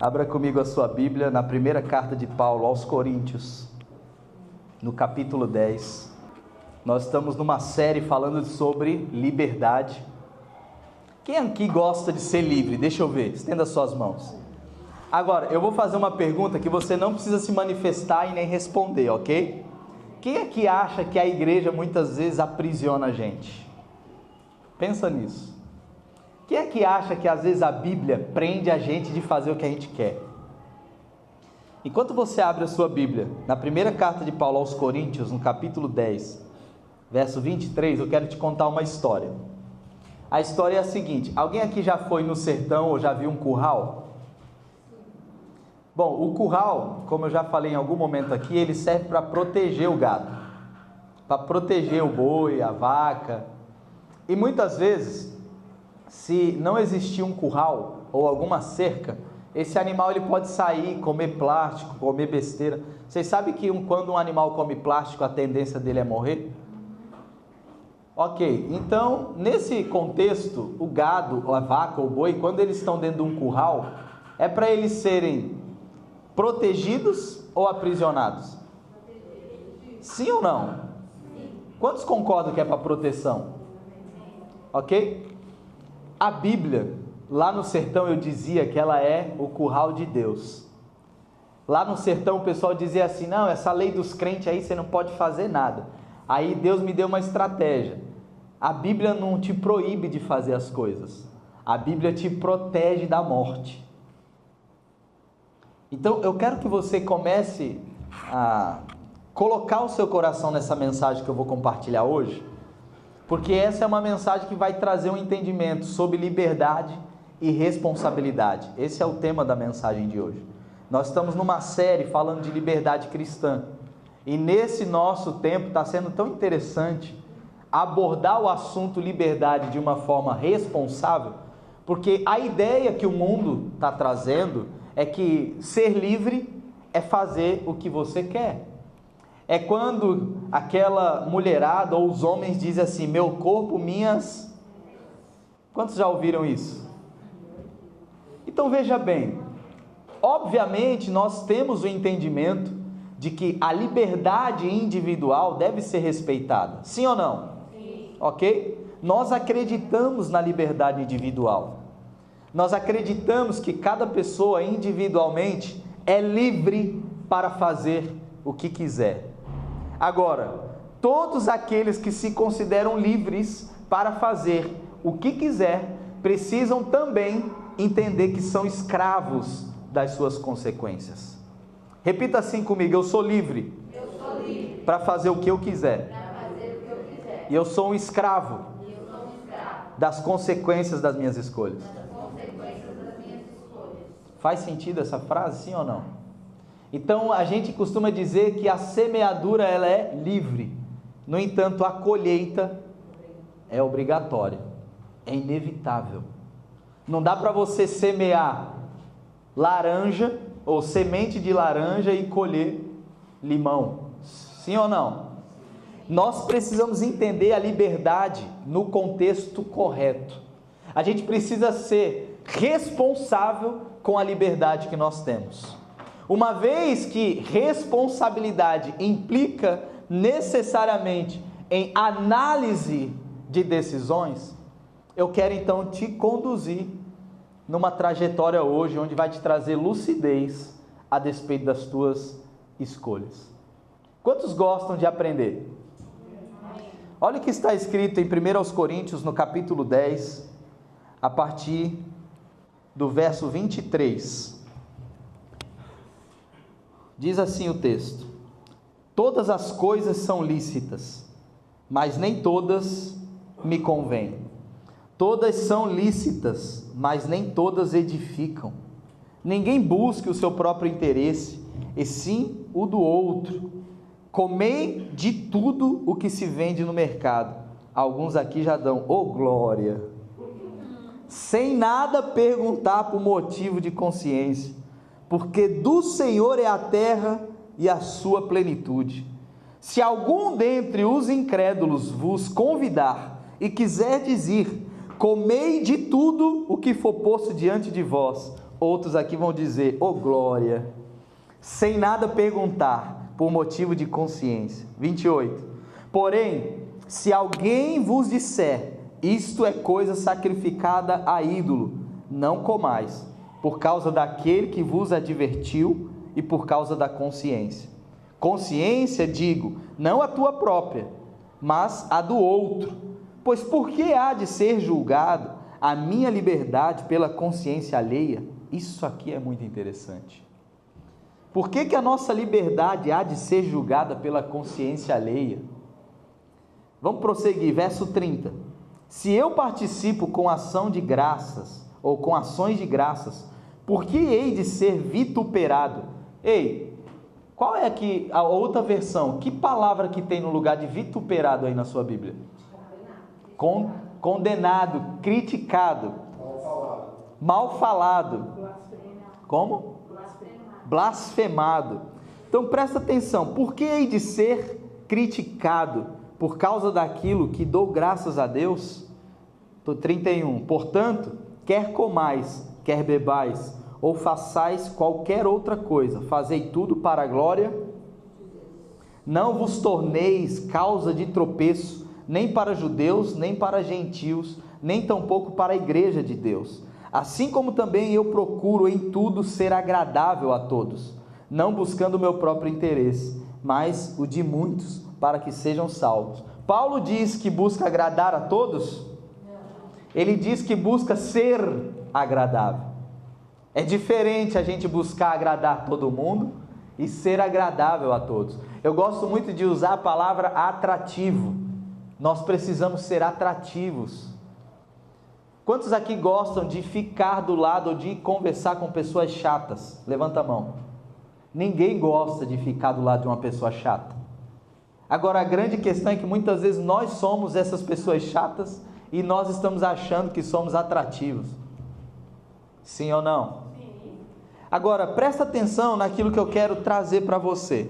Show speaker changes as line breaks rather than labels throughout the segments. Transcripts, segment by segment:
Abra comigo a sua Bíblia na primeira carta de Paulo aos Coríntios, no capítulo 10. Nós estamos numa série falando sobre liberdade. Quem aqui gosta de ser livre? Deixa eu ver, estenda suas mãos. Agora, eu vou fazer uma pergunta que você não precisa se manifestar e nem responder, ok? Quem aqui acha que a igreja muitas vezes aprisiona a gente? Pensa nisso. Quem aqui acha que às vezes a Bíblia prende a gente de fazer o que a gente quer? Enquanto você abre a sua Bíblia, na primeira carta de Paulo aos Coríntios, no capítulo 10, verso 23, eu quero te contar uma história. A história é a seguinte: alguém aqui já foi no sertão ou já viu um curral? Bom, o curral, como eu já falei em algum momento aqui, ele serve para proteger o gado, para proteger o boi, a vaca. E muitas vezes, se não existir um curral ou alguma cerca, esse animal ele pode sair, comer plástico, comer besteira. Vocês sabem que quando um animal come plástico, a tendência dele é morrer? Ok, então nesse contexto, o gado, a vaca ou o boi, quando eles estão dentro de um curral, é para eles serem protegidos ou aprisionados? Sim ou não? Quantos concordam que é para proteção? Ok? A Bíblia, lá no sertão eu dizia que ela é o curral de Deus. Lá no sertão o pessoal dizia assim: não, essa lei dos crentes aí você não pode fazer nada. Aí Deus me deu uma estratégia. A Bíblia não te proíbe de fazer as coisas. A Bíblia te protege da morte. Então eu quero que você comece a colocar o seu coração nessa mensagem que eu vou compartilhar hoje, porque essa é uma mensagem que vai trazer um entendimento sobre liberdade e responsabilidade. Esse é o tema da mensagem de hoje. Nós estamos numa série falando de liberdade cristã, e nesse nosso tempo está sendo tão interessante abordar o assunto liberdade de uma forma responsável, porque a ideia que o mundo está trazendo é que ser livre é fazer o que você quer. É quando aquela mulherada ou os homens dizem assim: meu corpo, minhas... Quantos já ouviram isso? Então veja bem, obviamente nós temos o entendimento de que a liberdade individual deve ser respeitada, sim ou não? Sim. Ok? Nós acreditamos na liberdade individual. Nós acreditamos que cada pessoa individualmente é livre para fazer o que quiser. Agora, todos aqueles que se consideram livres para fazer o que quiser, precisam também entender que são escravos das suas consequências. Repita assim comigo: eu sou livre, para fazer o que eu quiser. E eu sou um escravo das consequências das minhas escolhas. Faz sentido essa frase, sim ou não? Então a gente costuma dizer que a semeadura ela é livre, no entanto a colheita é obrigatória, é inevitável. Não dá para você semear laranja ou semente de laranja e colher limão, sim ou não? Nós precisamos entender a liberdade no contexto correto. A gente precisa ser responsável com a liberdade que nós temos. Uma vez que responsabilidade implica necessariamente em análise de decisões, eu quero então te conduzir numa trajetória hoje onde vai te trazer lucidez a despeito das tuas escolhas. Quantos gostam de aprender? Olha o que está escrito em 1 Coríntios, no capítulo 10, a partir do verso 23. Diz assim o texto: todas as coisas são lícitas, mas nem todas me convêm. Todas são lícitas, mas nem todas edificam. Ninguém busque o seu próprio interesse, e sim o do outro. Comei de tudo o que se vende no mercado. Alguns aqui já dão, oh glória, sem nada perguntar por motivo de consciência, porque do Senhor é a terra e a sua plenitude. Se algum dentre os incrédulos vos convidar e quiserdes ir, comei de tudo o que for posto diante de vós, Outros aqui vão dizer, ô glória, sem nada perguntar, por motivo de consciência. 28. Porém, se alguém vos disser, isto é coisa sacrificada a ídolo, não comais, por causa daquele que vos advertiu e por causa da consciência. Consciência, digo, não a tua própria, mas a do outro. Pois por que há de ser julgado a minha liberdade pela consciência alheia? Isso aqui é muito interessante. Por que a nossa liberdade há de ser julgada pela consciência alheia? Vamos prosseguir, verso 30. Se eu participo com ação de graças, ou com ações de graças, por que hei de ser vituperado? Ei, qual é aqui a outra versão? Que palavra que tem no lugar de vituperado aí na sua Bíblia? Condenado, criticado, mal falado. Como? Blasfemado. Então presta atenção, por que hei de ser criticado? Por causa daquilo que dou graças a Deus? 31. Portanto, quer comais, quer bebais, ou façais qualquer outra coisa, fazei tudo para a glória. Não vos torneis causa de tropeço, nem para judeus, nem para gentios, nem tampouco para a igreja de Deus. Assim como também eu procuro em tudo ser agradável a todos, não buscando o meu próprio interesse, mas o de muitos, para que sejam salvos. Paulo diz que busca agradar a todos? Ele diz que busca ser agradável. É diferente a gente buscar agradar todo mundo e ser agradável a todos. Eu gosto muito de usar a palavra atrativo. Nós precisamos ser atrativos. Quantos aqui gostam de ficar do lado ou de conversar com pessoas chatas? Levanta a mão. Ninguém gosta de ficar do lado de uma pessoa chata. Agora a grande questão é que muitas vezes nós somos essas pessoas chatas e nós estamos achando que somos atrativos. Sim ou não? Sim. Agora presta atenção naquilo que eu quero trazer para você.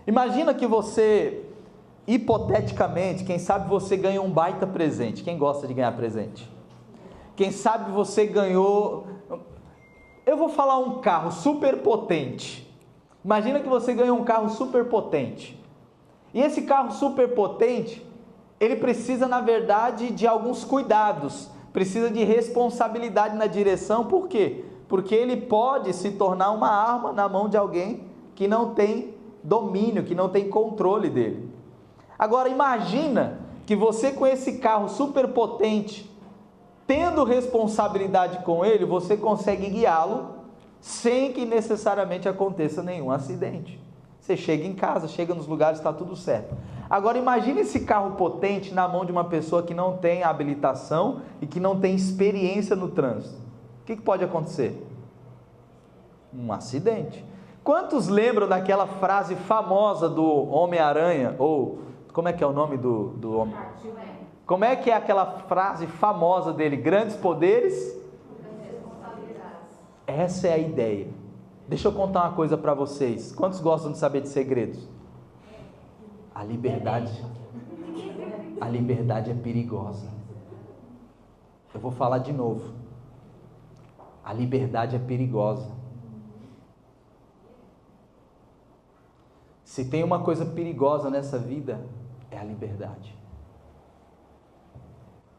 Imagina que você, hipoteticamente, quem sabe você ganhou um baita presente. Quem gosta de ganhar presente? Quem sabe você ganhou, eu vou falar um carro super potente. Imagina que você ganhou um carro super potente. E esse carro super potente, ele precisa na verdade de alguns cuidados, precisa de responsabilidade na direção. Por quê? Porque ele pode se tornar uma arma na mão de alguém que não tem domínio, que não tem controle dele. Agora imagina que você com esse carro super potente, tendo responsabilidade com ele, você consegue guiá-lo sem que necessariamente aconteça nenhum acidente. Você chega em casa, chega nos lugares, está tudo certo. Agora imagine esse carro potente na mão de uma pessoa que não tem habilitação e que não tem experiência no trânsito. O que pode acontecer? Um acidente. Quantos lembram daquela frase famosa do Homem-Aranha? Ou como é que é o nome do homem? Como é que é aquela frase famosa dele? Grandes poderes? Essa é a ideia. Deixa eu contar uma coisa para vocês. Quantos gostam de saber de segredos? A liberdade é perigosa. Eu vou falar de novo. A liberdade é perigosa. Se tem uma coisa perigosa nessa vida, é a liberdade.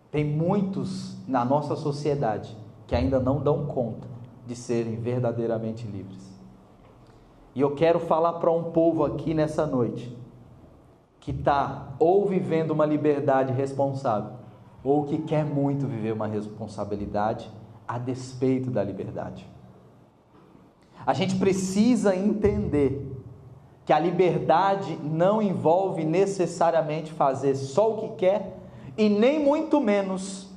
Tem muitos na nossa sociedade que ainda não dão conta de serem verdadeiramente livres. E eu quero falar para um povo aqui nessa noite, que está ou vivendo uma liberdade responsável, ou que quer muito viver uma responsabilidade a despeito da liberdade. A gente precisa entender que a liberdade não envolve necessariamente fazer só o que quer, e nem muito menos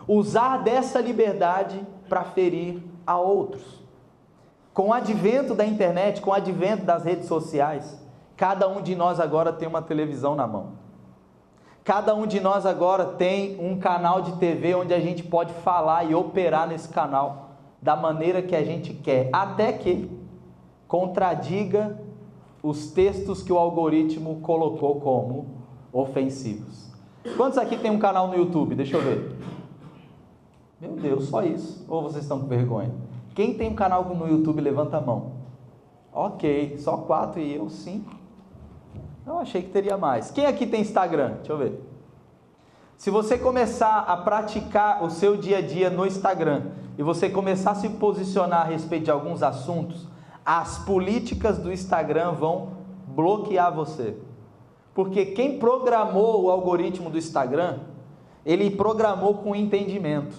usar dessa liberdade para ferir a outros. Com o advento da internet, com o advento das redes sociais, cada um de nós agora tem uma televisão na mão. Cada um de nós agora tem um canal de TV onde a gente pode falar e operar nesse canal da maneira que a gente quer, até que contradiga os textos que o algoritmo colocou como ofensivos. Quantos aqui tem um canal no YouTube? Deixa eu ver. Meu Deus, só isso? Ou vocês estão com vergonha? Quem tem um canal no YouTube, levanta a mão. Ok, só 4 e eu 5. Eu achei que teria mais. Quem aqui tem Instagram? Deixa eu ver. Se você começar a praticar o seu dia a dia no Instagram e você começar a se posicionar a respeito de alguns assuntos, as políticas do Instagram vão bloquear você. Porque quem programou o algoritmo do Instagram, ele programou com entendimento.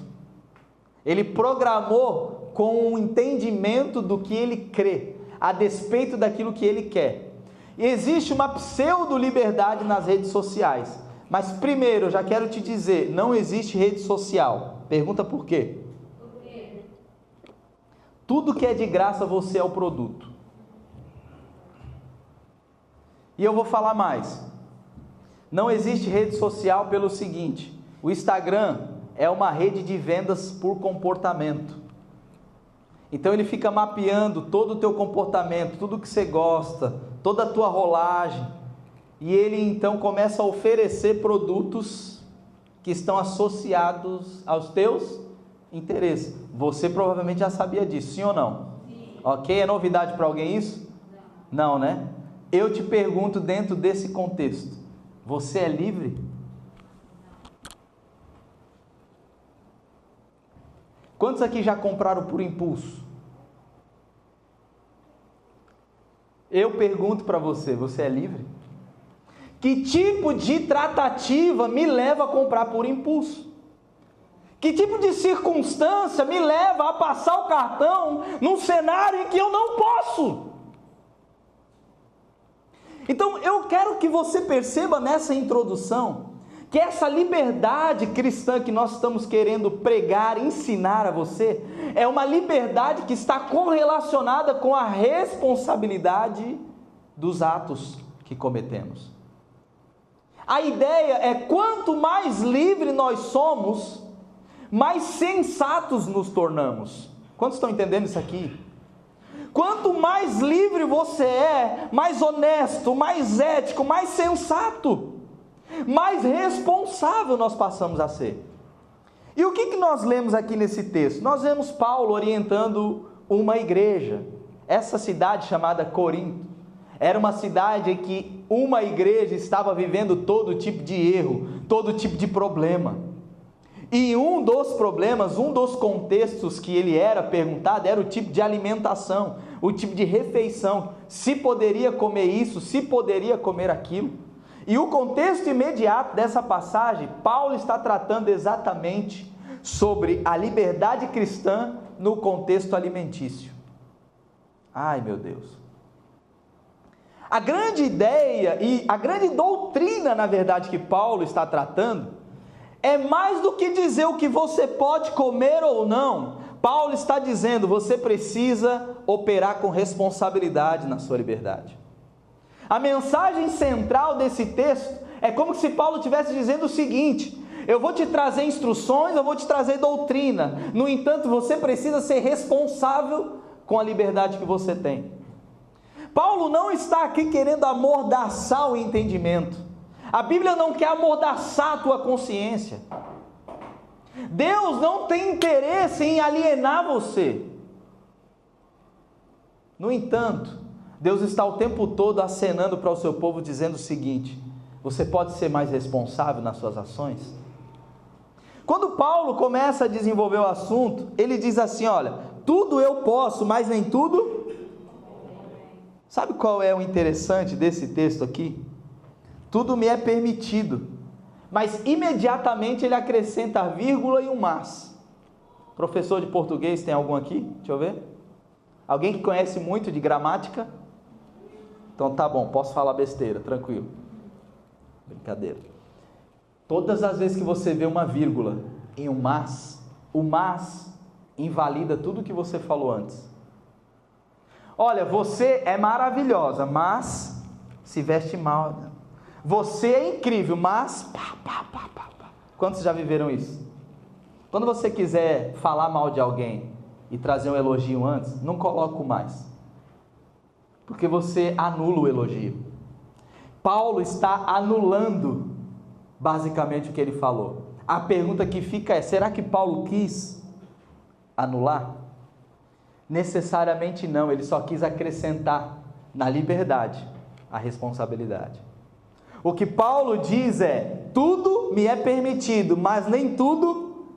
Ele programou com o entendimento do que ele crê, a despeito daquilo que ele quer. E existe uma pseudo-liberdade nas redes sociais. Mas primeiro, eu já quero te dizer, não existe rede social. Pergunta por quê? Por quê? Tudo que é de graça, você é o produto. E eu vou falar mais. Não existe rede social pelo seguinte: o Instagram é uma rede de vendas por comportamento. Então ele fica mapeando todo o teu comportamento, tudo que você gosta, toda a tua rolagem, e ele então começa a oferecer produtos que estão associados aos teus interesses. Você provavelmente já sabia disso, sim ou não? Sim. Ok? É novidade para alguém isso? Não, né? Eu te pergunto, dentro desse contexto, você é livre? Quantos aqui já compraram por impulso? Eu pergunto para você, você é livre? Que tipo de tratativa me leva a comprar por impulso? Que tipo de circunstância me leva a passar o cartão num cenário em que eu não posso? Então eu quero que você perceba nessa introdução que essa liberdade cristã que nós estamos querendo pregar, ensinar a você, é uma liberdade que está correlacionada com a responsabilidade dos atos que cometemos. A ideia é: quanto mais livre nós somos, mais sensatos nos tornamos. Quantos estão entendendo isso aqui? Quanto mais livre você é, mais honesto, mais ético, mais sensato, mais responsável nós passamos a ser. E o que nós lemos aqui nesse texto? Nós vemos Paulo orientando uma igreja. Essa cidade chamada Corinto era uma cidade em que uma igreja estava vivendo todo tipo de erro, todo tipo de problema. E um dos problemas, um dos contextos que ele era perguntado era o tipo de alimentação, o tipo de refeição, se poderia comer isso, se poderia comer aquilo. E o contexto imediato dessa passagem, Paulo está tratando exatamente sobre a liberdade cristã no contexto alimentício. Ai, meu Deus! A grande ideia e a grande doutrina, na verdade, que Paulo está tratando, é mais do que dizer o que você pode comer ou não. Paulo está dizendo: você precisa operar com responsabilidade na sua liberdade. A mensagem central desse texto é como se Paulo estivesse dizendo o seguinte: eu vou te trazer instruções, eu vou te trazer doutrina, no entanto você precisa ser responsável com a liberdade que você tem. Paulo não está aqui querendo amordaçar o entendimento. A Bíblia não quer amordaçar a tua consciência. Deus não tem interesse em alienar você. No entanto, Deus está o tempo todo acenando para o seu povo, dizendo o seguinte: você pode ser mais responsável nas suas ações? Quando Paulo começa a desenvolver o assunto, ele diz assim: olha, tudo eu posso, mas nem tudo. Sabe qual é o interessante desse texto aqui? Tudo me é permitido, mas imediatamente ele acrescenta a vírgula e um mas. Professor de português, tem algum aqui? Deixa eu ver. Alguém que conhece muito de gramática? Então tá bom, posso falar besteira, tranquilo. Brincadeira. Todas as vezes que você vê uma vírgula em um mas, o mas invalida tudo que você falou antes. Olha, você é maravilhosa, mas se veste mal. Você é incrível, mas... Quantos já viveram isso? Quando você quiser falar mal de alguém e trazer um elogio antes, não coloque o mais, porque você anula o elogio. Paulo está anulando basicamente o que ele falou. A pergunta que fica é: será que Paulo quis anular? Necessariamente não, ele só quis acrescentar na liberdade a responsabilidade. O que Paulo diz é: tudo me é permitido, mas nem tudo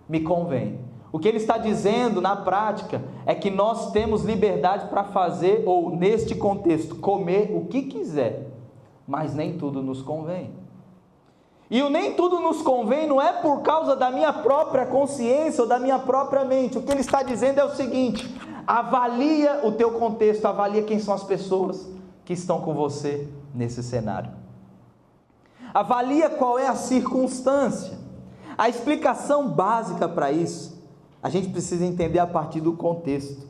me convém. O que ele está dizendo na prática é que nós temos liberdade para fazer, ou neste contexto, comer o que quiser, mas nem tudo nos convém. E o nem tudo nos convém não é por causa da minha própria consciência ou da minha própria mente. O que ele está dizendo é o seguinte: avalia o teu contexto, avalia quem são as pessoas que estão com você nesse cenário. Avalia qual é a circunstância. A explicação básica para isso, a gente precisa entender a partir do contexto.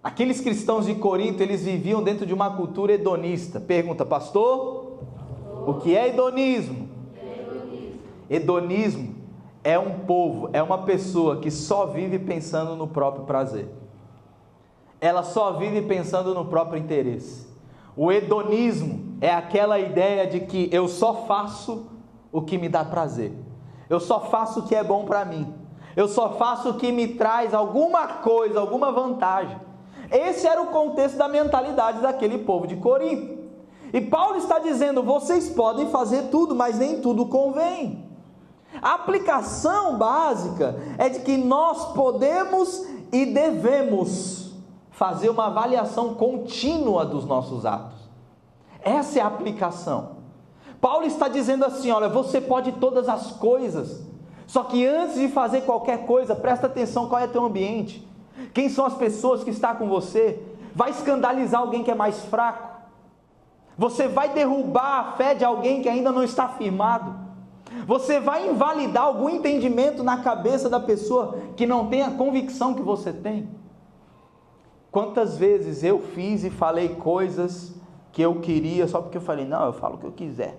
Aqueles cristãos de Corinto, eles viviam dentro de uma cultura hedonista. Pergunta, pastor, o que é hedonismo? Hedonismo é um povo, é uma pessoa que só vive pensando no próprio prazer. Ela só vive pensando no próprio interesse. O hedonismo é aquela ideia de que eu só faço o que me dá prazer. Eu só faço o que é bom para mim. Eu só faço o que me traz alguma coisa, alguma vantagem. Esse era o contexto da mentalidade daquele povo de Corinto. E Paulo está dizendo: vocês podem fazer tudo, mas nem tudo convém. A aplicação básica é de que nós podemos e devemos fazer uma avaliação contínua dos nossos atos. Essa é a aplicação. Paulo está dizendo assim: olha, você pode todas as coisas, só que antes de fazer qualquer coisa, presta atenção qual é teu ambiente, quem são as pessoas que estão com você. Vai escandalizar alguém que é mais fraco? Você vai derrubar a fé de alguém que ainda não está firmado? Você vai invalidar algum entendimento na cabeça da pessoa que não tem a convicção que você tem? Quantas vezes eu fiz e falei coisas que eu queria só porque eu falei, não, eu falo o que eu quiser.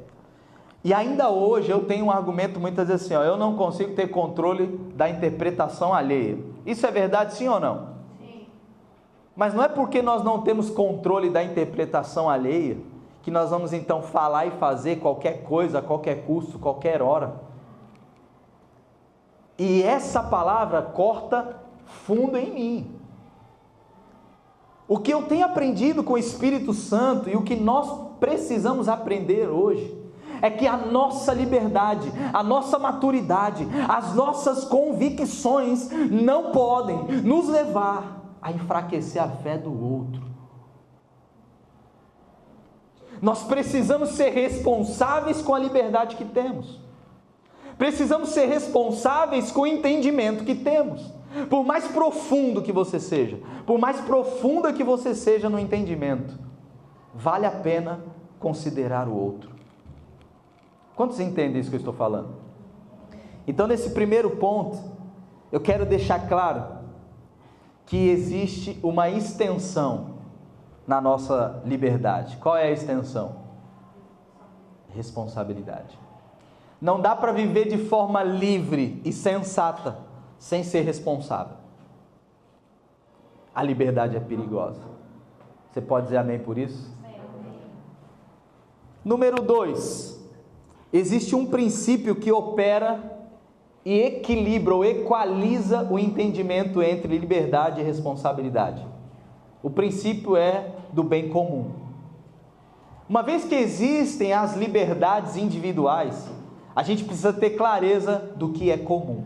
E ainda hoje eu tenho um argumento muitas vezes assim, ó, eu não consigo ter controle da interpretação alheia. Isso é verdade, sim ou não? Sim. Mas não é porque nós não temos controle da interpretação alheia que nós vamos então falar e fazer qualquer coisa, a qualquer custo, qualquer hora. E essa palavra corta fundo em mim. O que eu tenho aprendido com o Espírito Santo e o que nós precisamos aprender hoje é que a nossa liberdade, a nossa maturidade, as nossas convicções não podem nos levar a enfraquecer a fé do outro. Nós precisamos ser responsáveis com a liberdade que temos. Precisamos ser responsáveis com o entendimento que temos. Por mais profundo que você seja, por mais profunda que você seja no entendimento, vale a pena considerar o outro. Quantos entendem isso que eu estou falando? Então, nesse primeiro ponto, eu quero deixar claro que existe uma extensão na nossa liberdade. Qual é a extensão? Responsabilidade. Não dá para viver de forma livre e sensata sem ser responsável. A liberdade é perigosa. Você pode dizer amém por isso? Número 2. Existe um princípio que opera e equilibra ou equaliza o entendimento entre liberdade e responsabilidade. O princípio é do bem comum. Uma vez que existem as liberdades individuais, a gente precisa ter clareza do que é comum.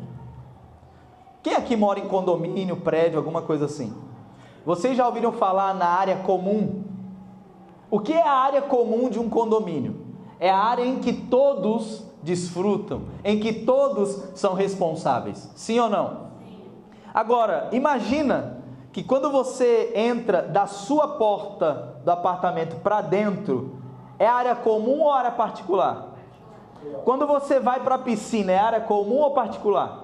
Quem aqui mora em condomínio, prédio, alguma coisa assim? Vocês já ouviram falar na área comum? O que é a área comum de um condomínio? É a área em que todos desfrutam, em que todos são responsáveis. Sim ou não? Sim. Agora, imagina que quando você entra da sua porta do apartamento para dentro, é área comum ou área particular? Quando você vai para a piscina, é área comum ou particular?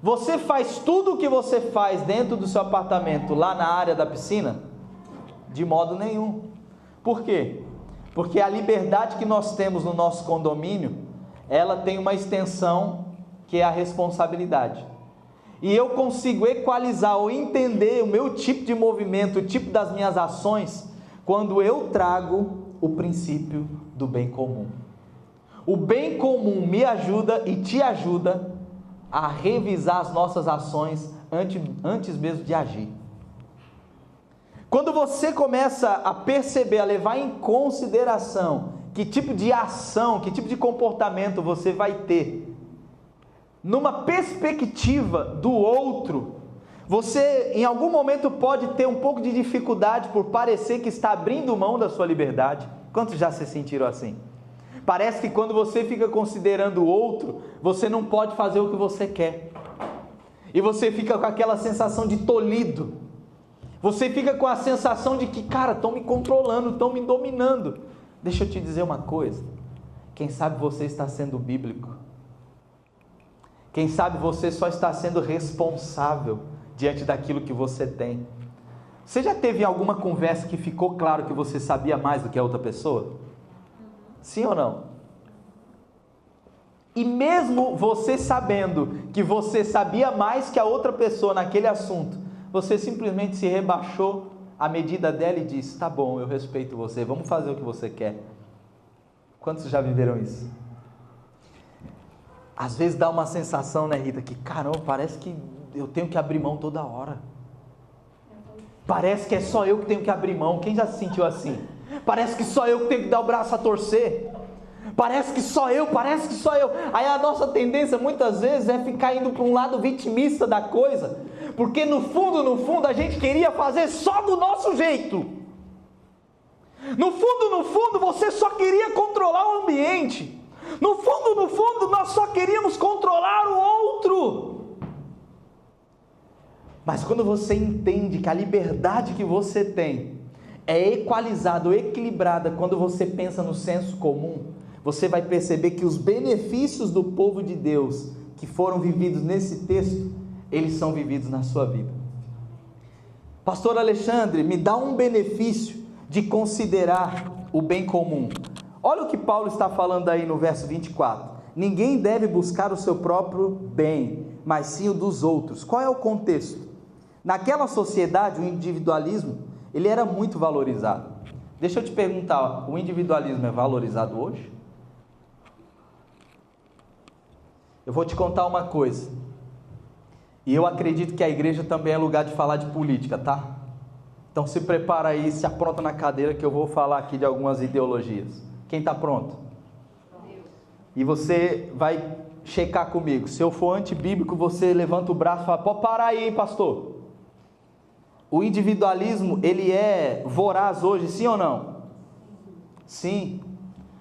Você faz tudo o que você faz dentro do seu apartamento lá na área da piscina? De modo nenhum. Por quê? Porque a liberdade que nós temos no nosso condomínio, ela tem uma extensão que é a responsabilidade. E eu consigo equalizar ou entender o meu tipo de movimento, o tipo das minhas ações, quando eu trago o princípio do bem comum. O bem comum me ajuda e te ajuda a revisar as nossas ações antes mesmo de agir. Quando você começa a perceber, a levar em consideração que tipo de ação, que tipo de comportamento você vai ter, numa perspectiva do outro, você em algum momento pode ter um pouco de dificuldade por parecer que está abrindo mão da sua liberdade. Quantos já se sentiram assim? Parece que quando você fica considerando o outro, você não pode fazer o que você quer. E você fica com aquela sensação de tolhido. Você fica com a sensação de que, cara, estão me controlando, estão me dominando. Deixa eu te dizer uma coisa. Quem sabe você está sendo bíblico. Quem sabe você só está sendo responsável diante daquilo que você tem. Você já teve alguma conversa que ficou claro que você sabia mais do que a outra pessoa? Sim ou não? E mesmo você sabendo que você sabia mais que a outra pessoa naquele assunto, você simplesmente se rebaixou à medida dela e disse: tá bom, eu respeito você, vamos fazer o que você quer. Quantos já viveram isso? Às vezes dá uma sensação, né, Rita, que caramba, parece que eu tenho que abrir mão toda hora. Parece que é só eu que tenho que abrir mão. Quem já se sentiu assim? Parece que só eu que tenho que dar o braço a torcer. Parece que só eu. Aí a nossa tendência muitas vezes é ficar indo para um lado vitimista da coisa, porque no fundo a gente queria fazer só do nosso jeito. No fundo você só queria controlar o ambiente. No fundo nós só queríamos controlar o outro. Mas quando você entende que a liberdade que você tem é equalizada ou equilibrada quando você pensa no senso comum, você vai perceber que os benefícios do povo de Deus que foram vividos nesse texto, eles são vividos na sua vida. Pastor Alexandre, me dá um benefício de considerar o bem comum. Olha o que Paulo está falando aí no verso 24. Ninguém deve buscar o seu próprio bem, mas sim o dos outros. Qual é o contexto? Naquela sociedade, o individualismo, ele era muito valorizado. Deixa eu te perguntar, o individualismo é valorizado hoje? Eu vou te contar uma coisa. E eu acredito que a igreja também é lugar de falar de política, tá? Então se prepara aí, se apronta na cadeira que eu vou falar aqui de algumas ideologias. Quem está pronto? E você vai checar comigo. Se eu for antibíblico, você levanta o braço e fala: pode parar aí, pastor. O individualismo, ele é voraz hoje, sim ou não? Sim.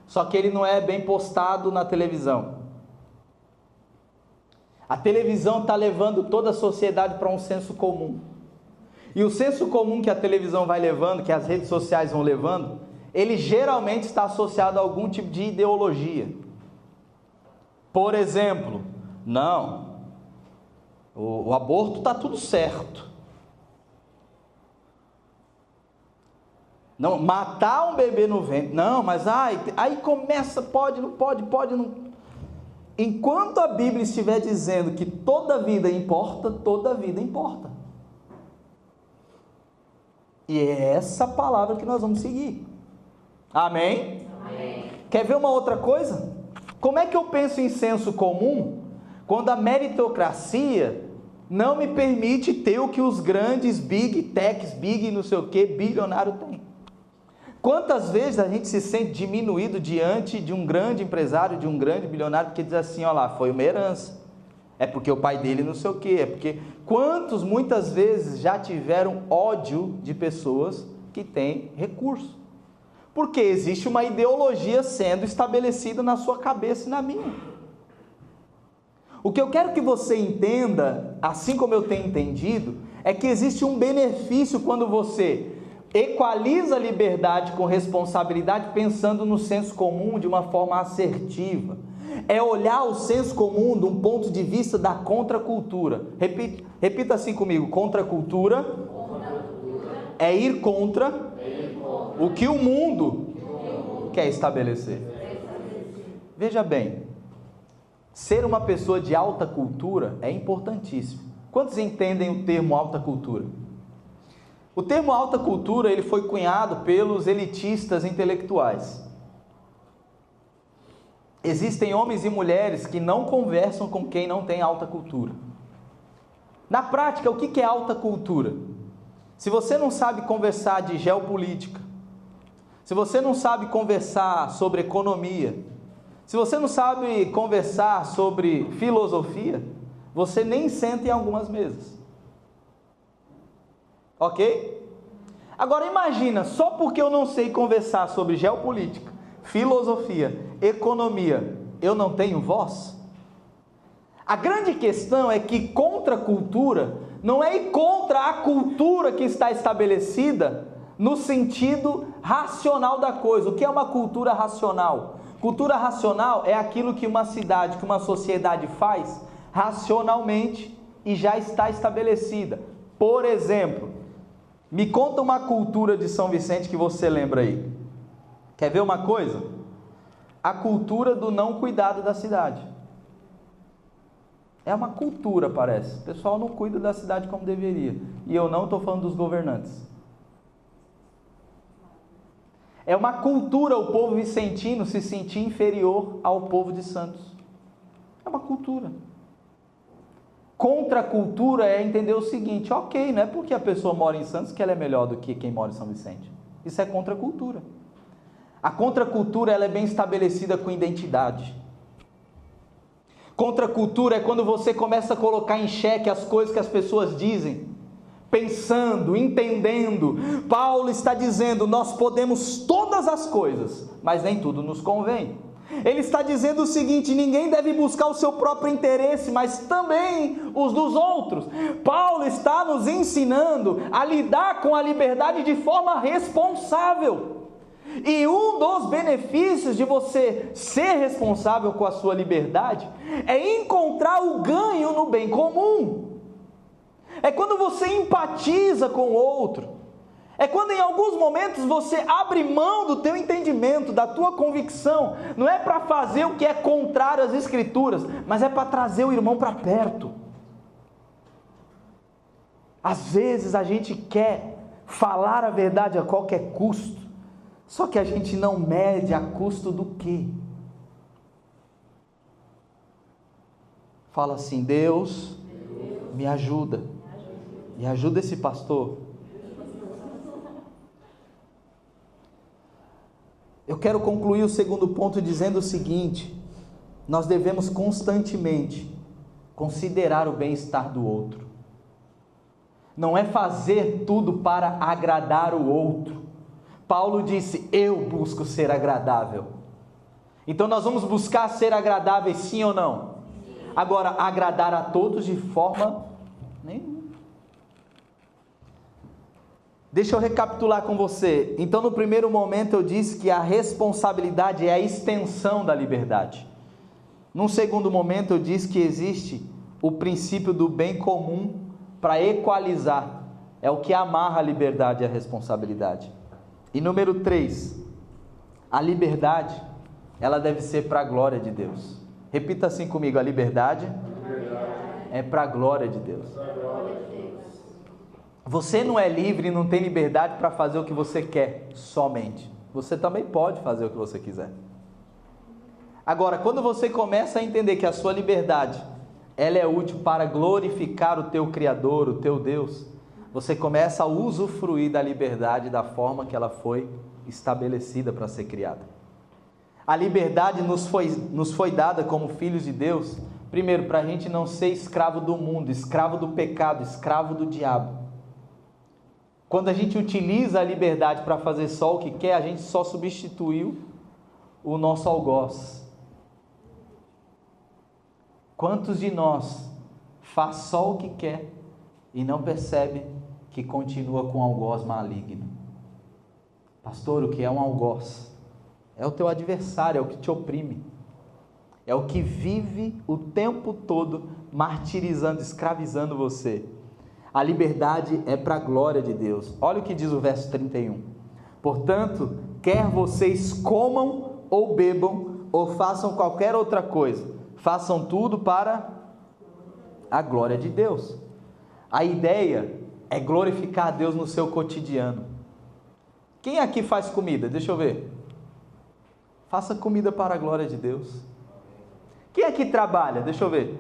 Só que ele não é bem postado na televisão. A televisão está levando toda a sociedade para um senso comum. E o senso comum que a televisão vai levando, que as redes sociais vão levando, ele geralmente está associado a algum tipo de ideologia. Por exemplo, não, o aborto está tudo certo. Não, matar um bebê no ventre, não, mas aí começa, pode, não. Enquanto a Bíblia estiver dizendo que toda vida importa, toda vida importa. E é essa palavra que nós vamos seguir. Amém? Amém. Quer ver uma outra coisa? Como é que eu penso em senso comum quando a meritocracia não me permite ter o que os grandes big techs, big não sei o que, bilionário têm? Quantas vezes a gente se sente diminuído diante de um grande empresário, de um grande bilionário, porque diz assim: olha lá, foi uma herança, é porque o pai dele não sei o que, é porque... Quantos muitas vezes já tiveram ódio de pessoas que têm recurso? Porque existe uma ideologia sendo estabelecida na sua cabeça e na minha. O que eu quero que você entenda, assim como eu tenho entendido, é que existe um benefício quando você equaliza a liberdade com responsabilidade, pensando no senso comum de uma forma assertiva. É olhar o senso comum de um ponto de vista da contracultura. Repita assim comigo: contracultura é ir contra o que o mundo quer estabelecer. Veja bem, ser uma pessoa de alta cultura é importantíssimo. Quantos entendem o termo alta cultura? O termo alta cultura, ele foi cunhado pelos elitistas intelectuais. Existem homens e mulheres que não conversam com quem não tem alta cultura. Na prática, o que é alta cultura? Se você não sabe conversar de geopolítica, se você não sabe conversar sobre economia, se você não sabe conversar sobre filosofia, você nem senta em algumas mesas. Ok? Agora imagina, só porque eu não sei conversar sobre geopolítica, filosofia, economia, eu não tenho voz? A grande questão é que contra a cultura não é ir contra a cultura que está estabelecida no sentido racional da coisa. O que é uma cultura racional? Cultura racional é aquilo que uma cidade, que uma sociedade faz racionalmente e já está estabelecida. Por exemplo, me conta uma cultura de São Vicente que você lembra aí. Quer ver uma coisa? A cultura do não cuidado da cidade. É uma cultura, parece. O pessoal não cuida da cidade como deveria. E eu não estou falando dos governantes. É uma cultura o povo vicentino se sentir inferior ao povo de Santos. É uma cultura. Contra a cultura é entender o seguinte: ok, não é porque a pessoa mora em Santos que ela é melhor do que quem mora em São Vicente. Isso é contra a cultura. A contracultura ela é bem estabelecida com identidade. Contracultura é quando você começa a colocar em xeque as coisas que as pessoas dizem, pensando, entendendo. Paulo está dizendo: nós podemos todas as coisas, mas nem tudo nos convém. Ele está dizendo o seguinte: ninguém deve buscar o seu próprio interesse, mas também os dos outros. Paulo está nos ensinando a lidar com a liberdade de forma responsável. E um dos benefícios de você ser responsável com a sua liberdade é encontrar o ganho no bem comum. É quando você empatiza com o outro. É quando em alguns momentos você abre mão do teu entendimento, da tua convicção. Não é para fazer o que é contrário às Escrituras, mas é para trazer o irmão para perto. Às vezes a gente quer falar a verdade a qualquer custo, só que a gente não mede a custo do quê? Fala assim: Deus, me ajuda. Me ajuda esse pastor. Eu quero concluir o segundo ponto dizendo o seguinte: nós devemos constantemente considerar o bem-estar do outro. Não é fazer tudo para agradar o outro. Paulo disse: eu busco ser agradável. Então nós vamos buscar ser agradáveis, sim ou não? Agora, agradar a todos de forma nenhuma. Deixa eu recapitular com você. Então, no primeiro momento eu disse que a responsabilidade é a extensão da liberdade. Num segundo momento eu disse que existe o princípio do bem comum para equalizar. É o que amarra a liberdade e a responsabilidade. E número 3, a liberdade, ela deve ser para a glória de Deus. Repita assim comigo: a liberdade é para a glória de Deus. Você não é livre e não tem liberdade para fazer o que você quer somente. Você também pode fazer o que você quiser. Agora, quando você começa a entender que a sua liberdade, ela é útil para glorificar o teu Criador, o teu Deus, você começa a usufruir da liberdade da forma que ela foi estabelecida para ser criada. A liberdade nos foi dada como filhos de Deus, primeiro, para a gente não ser escravo do mundo, escravo do pecado, escravo do diabo. Quando a gente utiliza a liberdade para fazer só o que quer, a gente só substituiu o nosso algoz. Quantos de nós faz só o que quer e não percebe que continua com um algoz maligno? Pastor, o que é um algoz? É o teu adversário, é o que te oprime. É o que vive o tempo todo martirizando, escravizando você. A liberdade é para a glória de Deus. Olha o que diz o verso 31. Portanto, quer vocês comam ou bebam, ou façam qualquer outra coisa, façam tudo para a glória de Deus. A ideia é glorificar a Deus no seu cotidiano. Quem aqui faz comida? Deixa eu ver. Faça comida para a glória de Deus. Quem aqui trabalha? Deixa eu ver.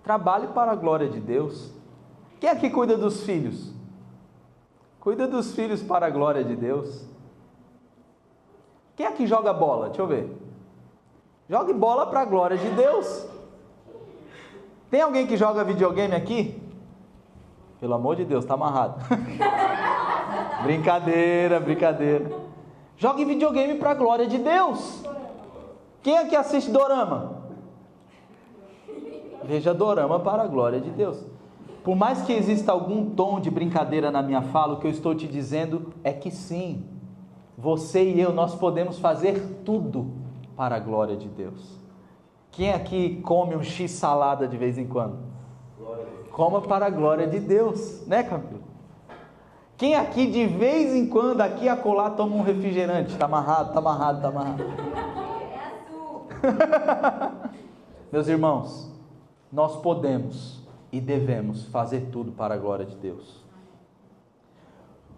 Trabalhe para a glória de Deus. Quem aqui cuida dos filhos? Cuida dos filhos para a glória de Deus. Quem aqui joga bola? Deixa eu ver. Jogue bola para a glória de Deus. Tem alguém que joga videogame aqui? Pelo amor de Deus, está amarrado. Brincadeira. Jogue videogame para a glória de Deus. Quem aqui assiste dorama? Veja dorama para a glória de Deus. Por mais que exista algum tom de brincadeira na minha fala, o que eu estou te dizendo é que sim, você e eu, nós podemos fazer tudo para a glória de Deus. Quem aqui come um x-salada de vez em quando? Coma para a glória de Deus, né, Camilo? Quem aqui de vez em quando, aqui e acolá, toma um refrigerante? Está amarrado. É azul. Meus irmãos, nós podemos e devemos fazer tudo para a glória de Deus.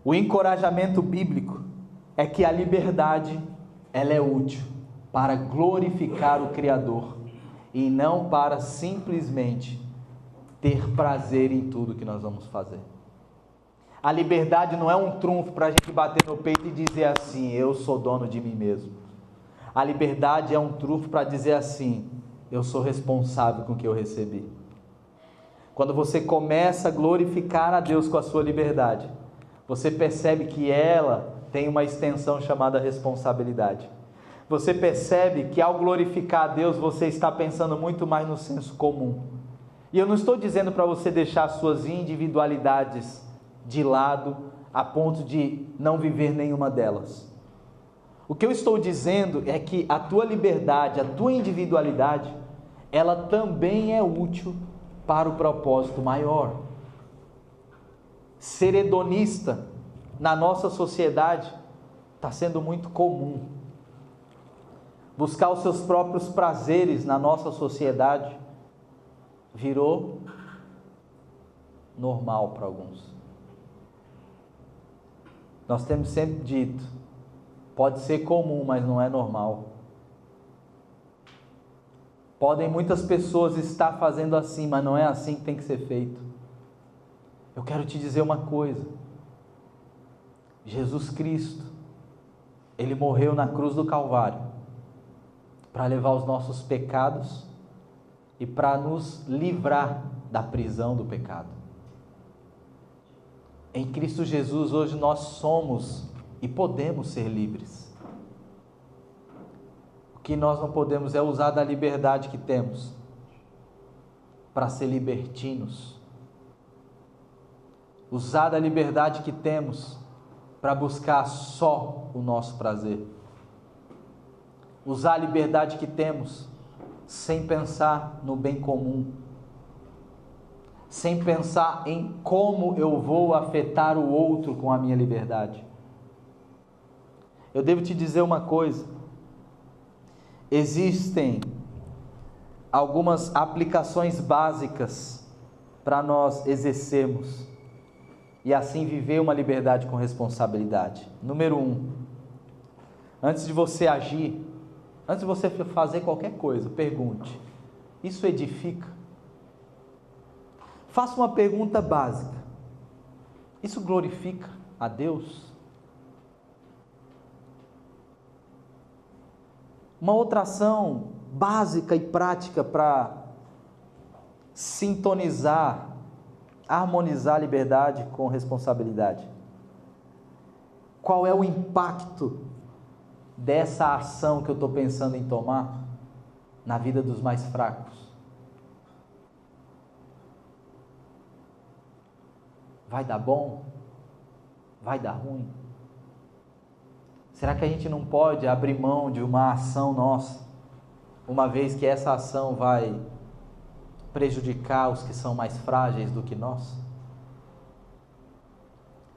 O encorajamento bíblico é que a liberdade, ela é útil para glorificar o Criador e não para simplesmente ter prazer em tudo que nós vamos fazer. A liberdade não é um trunfo para a gente bater no peito e dizer assim, eu sou dono de mim mesmo. A liberdade é um trunfo para dizer assim, eu sou responsável com o que eu recebi. Quando você começa a glorificar a Deus com a sua liberdade, você percebe que ela tem uma extensão chamada responsabilidade. Você percebe que ao glorificar a Deus, você está pensando muito mais no senso comum. E eu não estou dizendo para você deixar suas individualidades de lado, a ponto de não viver nenhuma delas. O que eu estou dizendo é que a tua liberdade, a tua individualidade, ela também é útil para o propósito maior. Ser hedonista na nossa sociedade está sendo muito comum. Buscar os seus próprios prazeres na nossa sociedade virou normal para alguns. Nós temos sempre dito, pode ser comum, mas não é normal. Podem muitas pessoas estar fazendo assim, mas não é assim que tem que ser feito. Eu quero te dizer uma coisa. Jesus Cristo, Ele morreu na cruz do Calvário para levar os nossos pecados e para nos livrar da prisão do pecado. Em Cristo Jesus, hoje nós somos e podemos ser livres. O que nós não podemos é usar da liberdade que temos para ser libertinos. Usar da liberdade que temos para buscar só o nosso prazer. Usar a liberdade que temos sem pensar no bem comum. Sem pensar em como eu vou afetar o outro com a minha liberdade. Eu devo te dizer uma coisa. Existem algumas aplicações básicas para nós exercermos e assim viver uma liberdade com responsabilidade. Número 1, antes de você agir, antes de você fazer qualquer coisa, pergunte: isso edifica? Faça uma pergunta básica: isso glorifica a Deus? Uma outra ação básica e prática para sintonizar, harmonizar a liberdade com responsabilidade. Qual é o impacto dessa ação que eu estou pensando em tomar na vida dos mais fracos? Vai dar bom? Vai dar ruim? Será que a gente não pode abrir mão de uma ação nossa, uma vez que essa ação vai prejudicar os que são mais frágeis do que nós?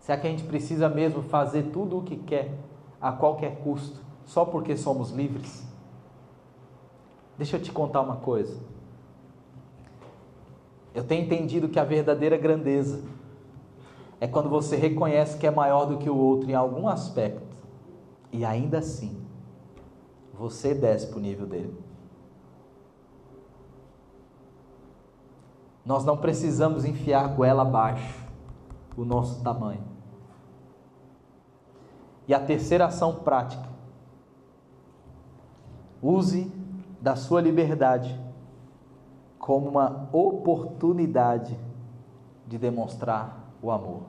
Será que a gente precisa mesmo fazer tudo o que quer, a qualquer custo, só porque somos livres? Deixa eu te contar uma coisa. Eu tenho entendido que a verdadeira grandeza é quando você reconhece que é maior do que o outro em algum aspecto, e ainda assim, você desce para o nível dele. nós não precisamos enfiar a goela abaixo o nosso tamanho. E a terceira ação prática: use da sua liberdade como uma oportunidade de demonstrar o amor.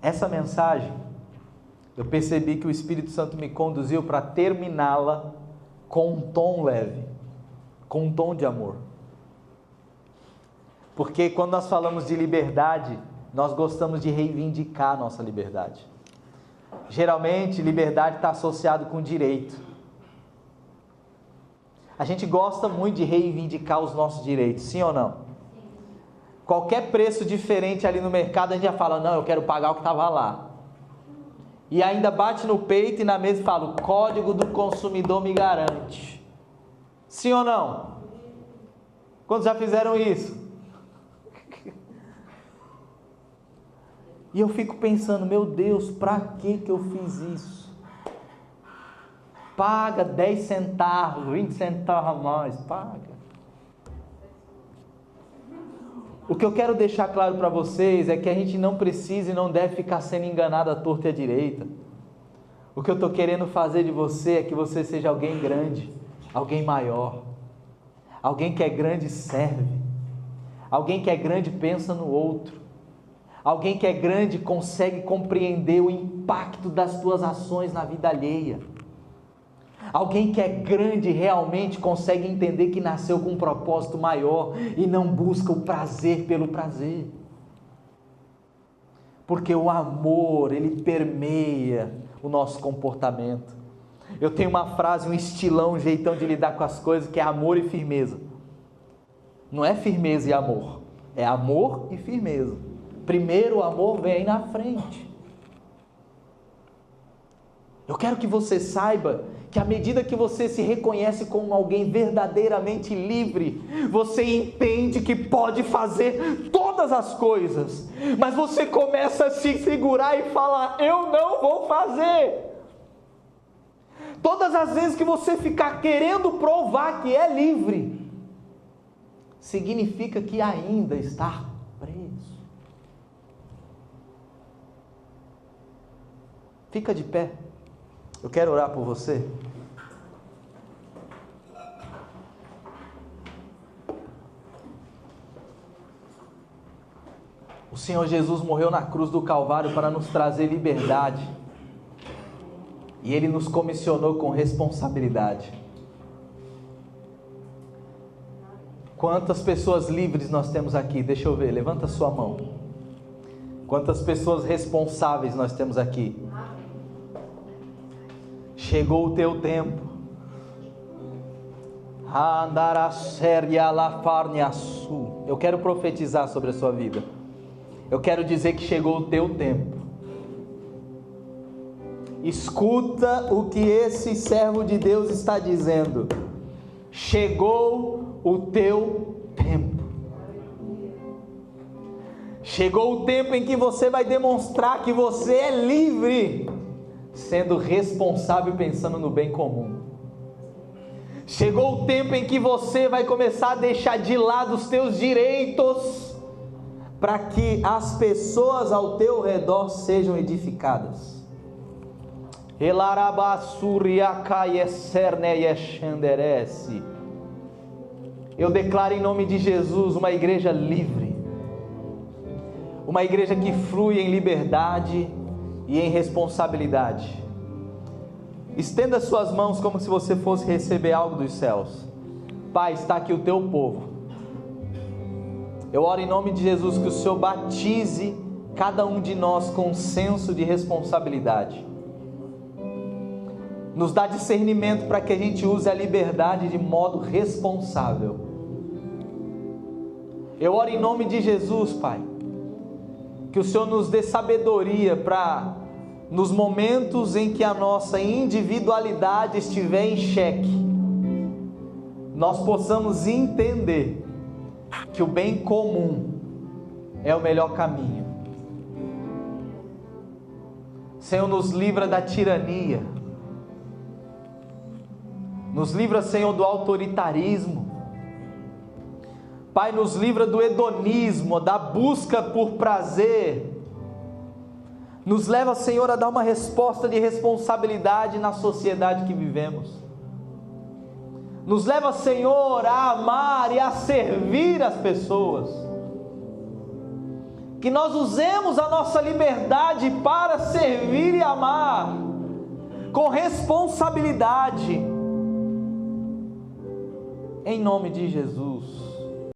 Essa mensagem, eu percebi que o Espírito Santo me conduziu para terminá-la com um tom leve, com um tom de amor. Porque quando nós falamos de liberdade, nós gostamos de reivindicar a nossa liberdade. Geralmente, liberdade está associado com direito. A gente gosta muito de reivindicar os nossos direitos, sim ou não? Qualquer preço diferente ali no mercado, a gente já fala, não, eu quero pagar o que estava lá. E ainda bate no peito e na mesa fala, o Código do Consumidor me garante. Sim ou não? Quantos já fizeram isso? E eu fico pensando, meu Deus, para que eu fiz isso? Paga 10 centavos, 20 centavos a mais, paga. O que eu quero deixar claro para vocês é que a gente não precisa e não deve ficar sendo enganado à torta e à direita. O que eu estou querendo fazer de você é que você seja alguém grande, alguém maior. Alguém que é grande serve. Alguém que é grande pensa no outro. Alguém que é grande consegue compreender o impacto das tuas ações na vida alheia. Alguém que é grande realmente consegue entender que nasceu com um propósito maior e não busca o prazer pelo prazer. Porque o amor, ele permeia o nosso comportamento. Eu tenho uma frase, um estilão, um jeitão de lidar com as coisas, que é amor e firmeza. Não é firmeza e amor, é amor e firmeza. Primeiro o amor vem aí na frente. Eu quero que você saiba que à medida que você se reconhece como alguém verdadeiramente livre, você entende que pode fazer todas as coisas, mas você começa a se segurar e falar, eu não vou fazer. Todas as vezes que você ficar querendo provar que é livre, significa que ainda está preso. Fica de pé. Eu quero orar por você. O Senhor Jesus morreu na cruz do Calvário para nos trazer liberdade. E Ele nos comissionou com responsabilidade. Quantas pessoas livres nós temos aqui? Deixa eu ver, levanta a sua mão. Quantas pessoas responsáveis nós temos aqui? Chegou o teu tempo. Eu quero profetizar sobre a sua vida. Eu quero dizer que chegou o teu tempo. Escuta o que esse servo de Deus está dizendo. Chegou o teu tempo. Chegou o tempo em que você vai demonstrar que você é livre, sendo responsável e pensando no bem comum. Chegou o tempo em que você vai começar a deixar de lado os teus direitos, para que as pessoas ao teu redor sejam edificadas. Eu declaro em nome de Jesus uma igreja livre, uma igreja que flui em liberdade e em responsabilidade. Estenda suas mãos como se você fosse receber algo dos céus. Pai, está aqui o teu povo. Eu oro em nome de Jesus que o Senhor batize cada um de nós com um senso de responsabilidade. Nos dá discernimento para que a gente use a liberdade de modo responsável. Eu oro em nome de Jesus, Pai, que o Senhor nos dê sabedoria para, nos momentos em que a nossa individualidade estiver em xeque, nós possamos entender que o bem comum é o melhor caminho. Senhor, nos livra da tirania, nos livra, Senhor, do autoritarismo, Pai, nos livra do hedonismo, da busca por prazer. Nos leva, Senhor, a dar uma resposta de responsabilidade na sociedade que vivemos. Nos leva, Senhor, a amar e a servir as pessoas. Que nós usemos a nossa liberdade para servir e amar, com responsabilidade. Em nome de Jesus.